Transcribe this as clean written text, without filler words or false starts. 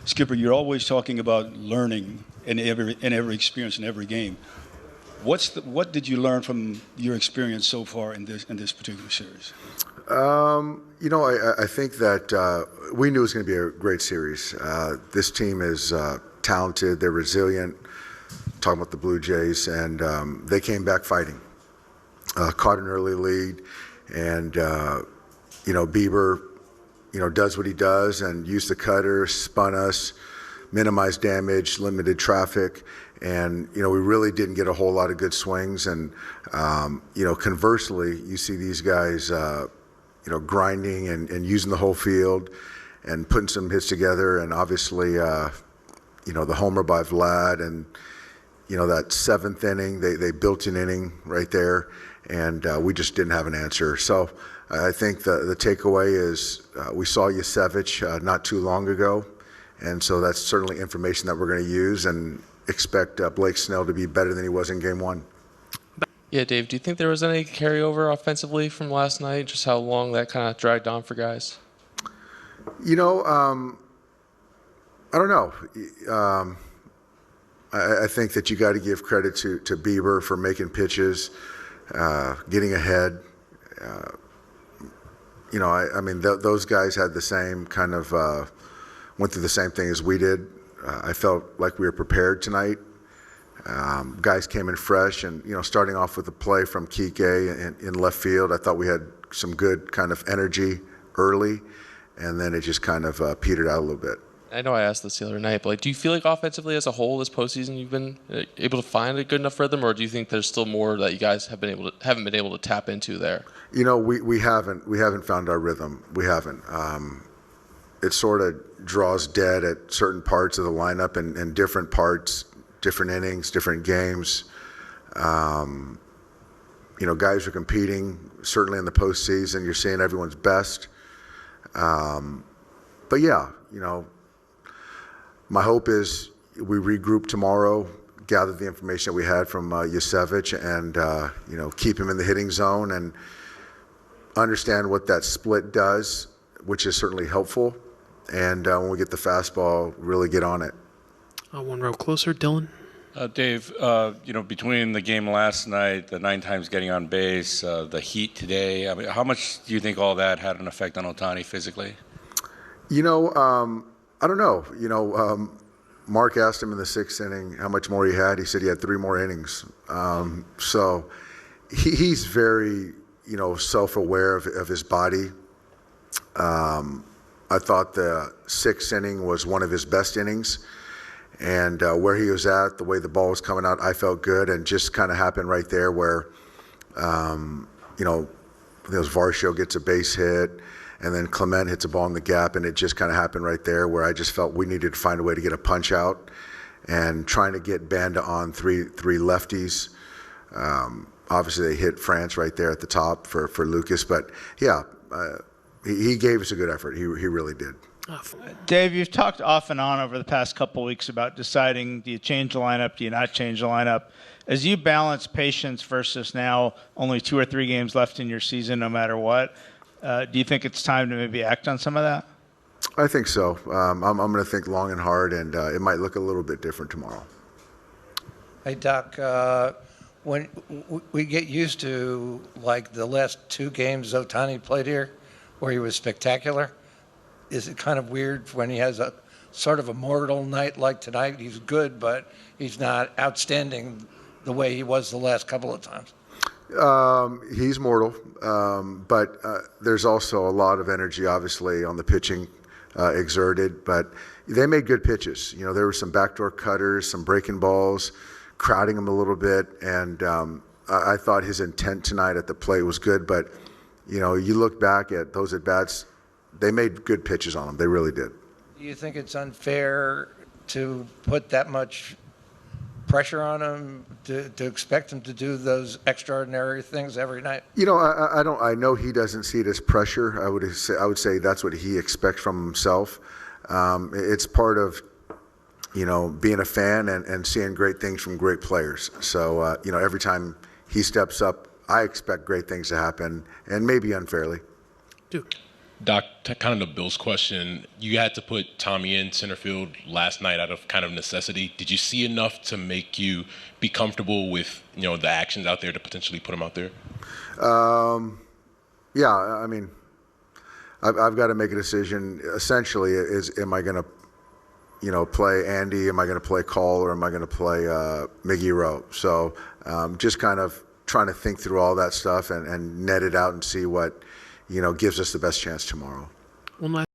Skipper, you're always talking about learning in every experience in every game. What did you learn from your experience so far in this particular series? I think that we knew it was going to be a great series. This team is talented. They're resilient. Talking about the Blue Jays, and they came back fighting. Caught an early lead, and Bieber, does what he does and used the cutter, spun us, minimized damage, limited traffic, and we really didn't get a whole lot of good swings. And conversely, you see these guys, grinding and using the whole field and putting some hits together, and obviously, the homer by Vlad and. That seventh inning, they built an inning right there, and we just didn't have an answer. So I think the takeaway is we saw Yasevich not too long ago, and so that's certainly information that we're going to use and expect Blake Snell to be better than he was in Game 1. Yeah, Dave, do you think there was any carryover offensively from last night, just how long that kind of dragged on for guys? I don't know. I think that you got to give credit to Bieber for making pitches, getting ahead. Those guys had the same kind of, went through the same thing as we did. I felt like we were prepared tonight. Guys came in fresh, and, starting off with a play from Kike in left field, I thought we had some good kind of energy early, and then it just kind of petered out a little bit. I know I asked this the other night, but do you feel like offensively as a whole this postseason you've been able to find a good enough rhythm, or do you think there's still more that you guys haven't been able to tap into there? We haven't found our rhythm. We haven't. It sort of draws dead at certain parts of the lineup and different parts, different innings, different games. Guys are competing. Certainly in the postseason, you're seeing everyone's best. But yeah, my hope is we regroup tomorrow, gather the information that we had from Yasevich, and keep him in the hitting zone and understand what that split does, which is certainly helpful. And when we get the fastball, really get on it. One row closer, Dylan. Dave, between the game last night, the 9 times getting on base, the heat today, how much do you think all that had an effect on Ohtani physically? I don't know. Mark asked him in the 6th inning how much more he had. He said he had 3 more innings. So he's very, self-aware of his body. I thought the 6th inning was one of his best innings. And where he was at, the way the ball was coming out, I felt good. And just kind of happened right there where, Varsho gets a base hit. And then Clement hits a ball in the gap, and it just kind of happened right there where I just felt we needed to find a way to get a punch out, and trying to get Banda on three lefties. Obviously, they hit France right there at the top for Lucas, but yeah, he gave us a good effort. He really did. Dave, you've talked off and on over the past couple of weeks about deciding, do you change the lineup, do you not change the lineup? As you balance patience versus now only 2 or 3 games left in your season no matter what, do you think it's time to maybe act on some of that? I think so. I'm going to think long and hard, and it might look a little bit different tomorrow. Hey, Doc, when we get used to, like, the last 2 games Ohtani played here, where he was spectacular, is it kind of weird when he has a sort of a mortal night like tonight? He's good, but he's not outstanding the way he was the last couple of times. He's mortal, but there's also a lot of energy, obviously, on the pitching exerted. But they made good pitches. There were some backdoor cutters, some breaking balls, crowding him a little bit. And I thought his intent tonight at the plate was good. But, you look back at those at-bats, they made good pitches on him. They really did. Do you think it's unfair to put that much pressure on him to expect him to do those extraordinary things every night? I don't. I know he doesn't see it as pressure. I would say that's what he expects from himself. It's part of being a fan and seeing great things from great players. So every time he steps up, I expect great things to happen, and maybe unfairly. Duke. Doc, kind of the Bills question. You had to put Tommy in center field last night out of kind of necessity. Did you see enough to make you be comfortable with the actions out there to potentially put him out there? Yeah, I mean, I've got to make a decision. Essentially, am I going to play Andy? Am I going to play Cole? Or am I going to play Miggy Rowe? So just kind of trying to think through all that stuff and net it out and see what gives us the best chance tomorrow. One last